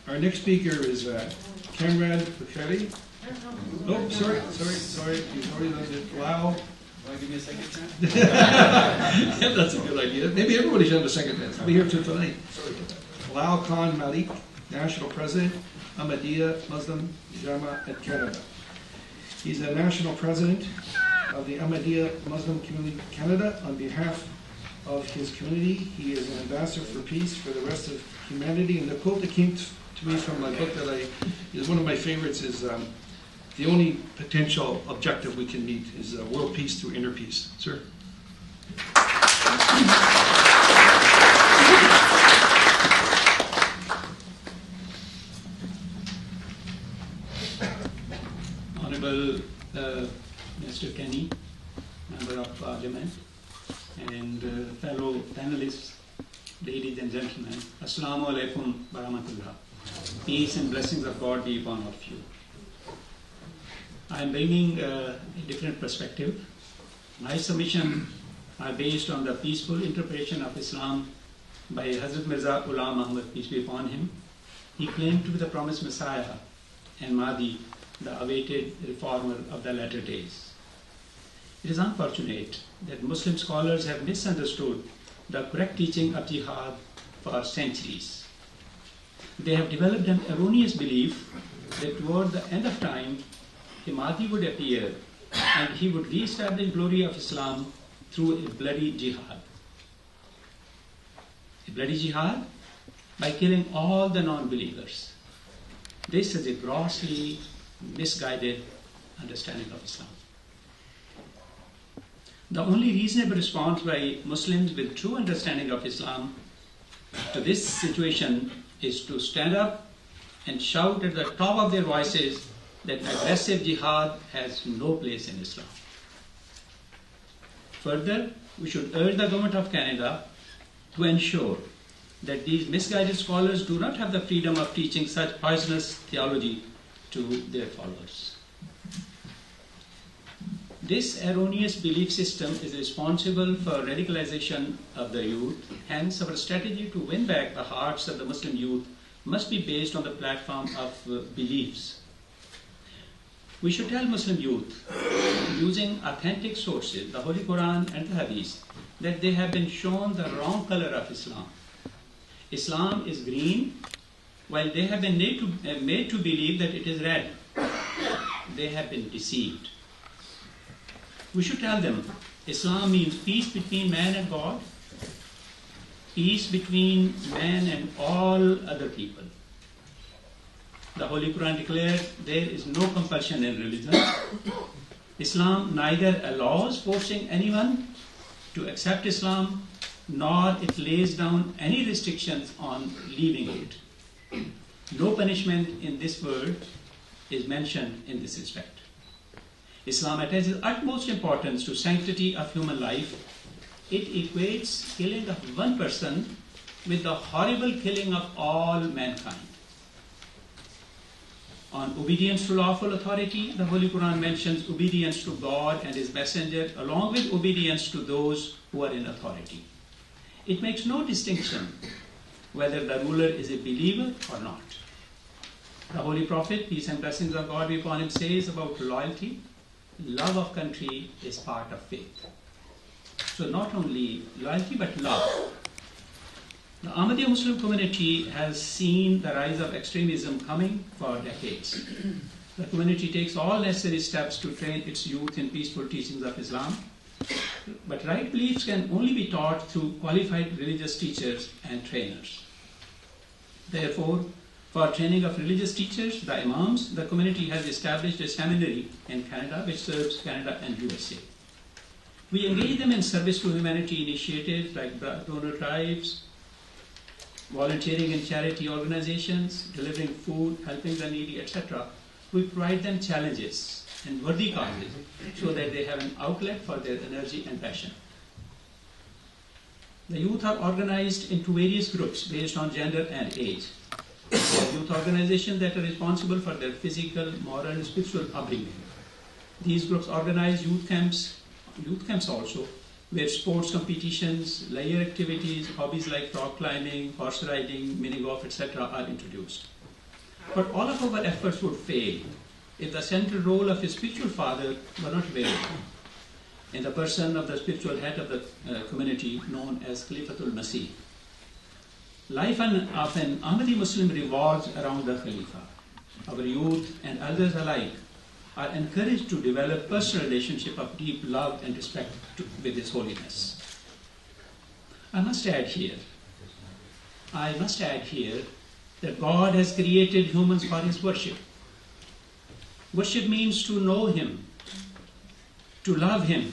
Our next speaker is Kamran Bukhari. Oh, sorry. He's already done it. Wow. Want to give me a second chance? Yeah, that's a good idea. Maybe everybody should have a second chance. We'll be here till tonight. Sorry about that. Lal Khan Malik, National President, Ahmadiyya Muslim Jama at Canada. He's a National President of the Ahmadiyya Muslim Community Canada. On behalf of his community, he is an ambassador for peace for the rest of humanity. And the quote that came to me from my book that is one of my favorites is, the only potential objective we can meet is world peace through inner peace. Sir? Honorable Mr. Kenny, Member of Parliament, and fellow panelists, ladies and gentlemen, Assalamu alaikum wa rahmatullah. Peace and blessings of God be upon all of you. I am bringing a different perspective. My submission are based on the peaceful interpretation of Islam by Hazrat Mirza Ghulam Muhammad, peace be upon him. He claimed to be the promised Messiah and Mahdi, the awaited reformer of the latter days. It is unfortunate that Muslim scholars have misunderstood the correct teaching of jihad for centuries. They have developed an erroneous belief that toward the end of time, the Mahdi would appear and he would re-establish glory of Islam through a bloody jihad. A bloody jihad by killing all the non-believers. This is a grossly misguided understanding of Islam. The only reasonable response by Muslims with true understanding of Islam to this situation is to stand up and shout at the top of their voices that aggressive jihad has no place in Islam. Further, we should urge the Government of Canada to ensure that these misguided scholars do not have the freedom of teaching such poisonous theology to their followers. This erroneous belief system is responsible for radicalization of the youth. Hence, our strategy to win back the hearts of the Muslim youth must be based on the platform of beliefs. We should tell Muslim youth, using authentic sources, the Holy Quran and the Hadith, that they have been shown the wrong color of Islam. Islam is green, while they have been made to believe that it is red. They have been deceived. We should tell them, Islam means peace between man and God, peace between man and all other people. The Holy Quran declared there is no compulsion in religion. Islam neither allows forcing anyone to accept Islam, nor it lays down any restrictions on leaving it. No punishment in this world is mentioned in this respect. Islam attaches utmost importance to sanctity of human life. It equates killing of one person with the horrible killing of all mankind. On obedience to lawful authority, the Holy Quran mentions obedience to God and His Messenger along with obedience to those who are in authority. It makes no distinction whether the ruler is a believer or not. The Holy Prophet, peace and blessings of God be upon him, says about loyalty, love of country is part of faith. So not only loyalty but love. The Ahmadiyya Muslim community has seen the rise of extremism coming for decades. The community takes all necessary steps to train its youth in peaceful teachings of Islam. But right beliefs can only be taught through qualified religious teachers and trainers. Therefore, for training of religious teachers, the Imams, the community has established a seminary in Canada which serves Canada and USA. We engage them in service to humanity initiatives like donor drives, volunteering in charity organizations, delivering food, helping the needy, etc. We provide them challenges and worthy causes so that they have an outlet for their energy and passion. The youth are organized into various groups based on gender and age. There are youth organizations that are responsible for their physical, moral, and spiritual upbringing. These groups organize youth camps also, where sports competitions, leisure activities, hobbies like rock climbing, horse riding, mini golf, etc. are introduced. But all of our efforts would fail if the central role of a spiritual father were not available in the person of the spiritual head of the community known as Khalifatul Masih. Life of an Ahmadi Muslim revolves around the Khalifa. Our youth and elders alike are encouraged to develop personal relationship of deep love and respect with His Holiness. I must add here that God has created humans for His worship. Worship means to know Him, to love Him,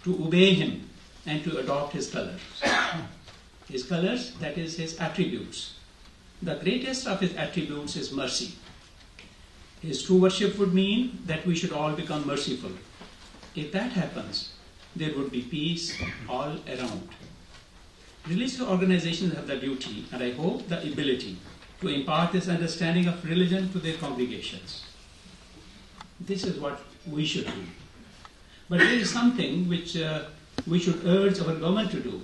to obey Him, and to adopt His colors. His colors, that is His attributes. The greatest of His attributes is mercy. His true worship would mean that we should all become merciful. If that happens, there would be peace all around. Religious organizations have the duty, and I hope the ability, to impart this understanding of religion to their congregations. This is what we should do. But there is something which we should urge our government to do.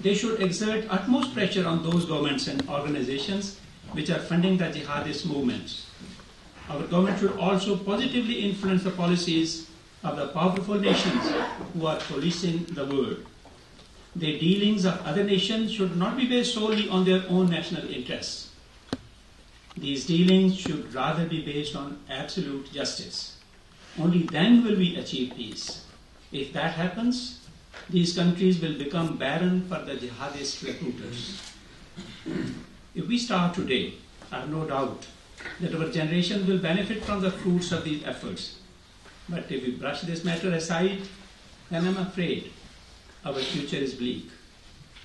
They should exert utmost pressure on those governments and organizations which are funding the jihadist movements. Our government should also positively influence the policies of the powerful nations who are policing the world. The dealings of other nations should not be based solely on their own national interests. These dealings should rather be based on absolute justice. Only then will we achieve peace. If that happens, these countries will become barren for the jihadist recruiters. If we start today, I have no doubt that our generation will benefit from the fruits of these efforts. But if we brush this matter aside, then I'm afraid our future is bleak.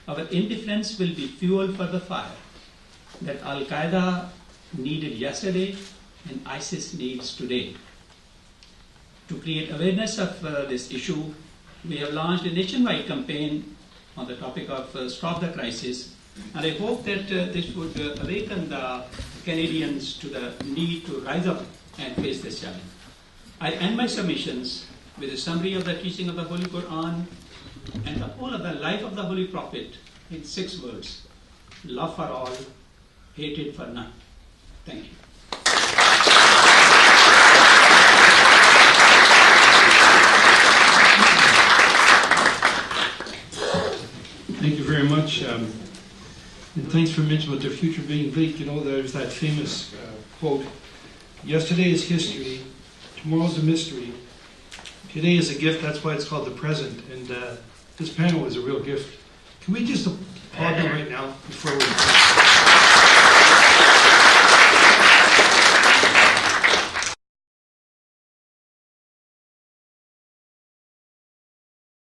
Our indifference will be fuel for the fire that Al-Qaeda needed yesterday and ISIS needs today. To create awareness of this issue, we have launched a nationwide campaign on the topic of Stop the Crisis, and I hope that this would awaken the Canadians to the need to rise up and face this challenge. I end my submissions with a summary of the teaching of the Holy Quran and the whole of the life of the Holy Prophet in 6 words: love for all, hatred for none. Thank you. Thank you very much. And thanks for mentioning about their future being bleak. You know, there's that famous quote, yesterday is history, tomorrow's a mystery, today is a gift, that's why it's called the present. And this panel is a real gift. Can we just applaud them right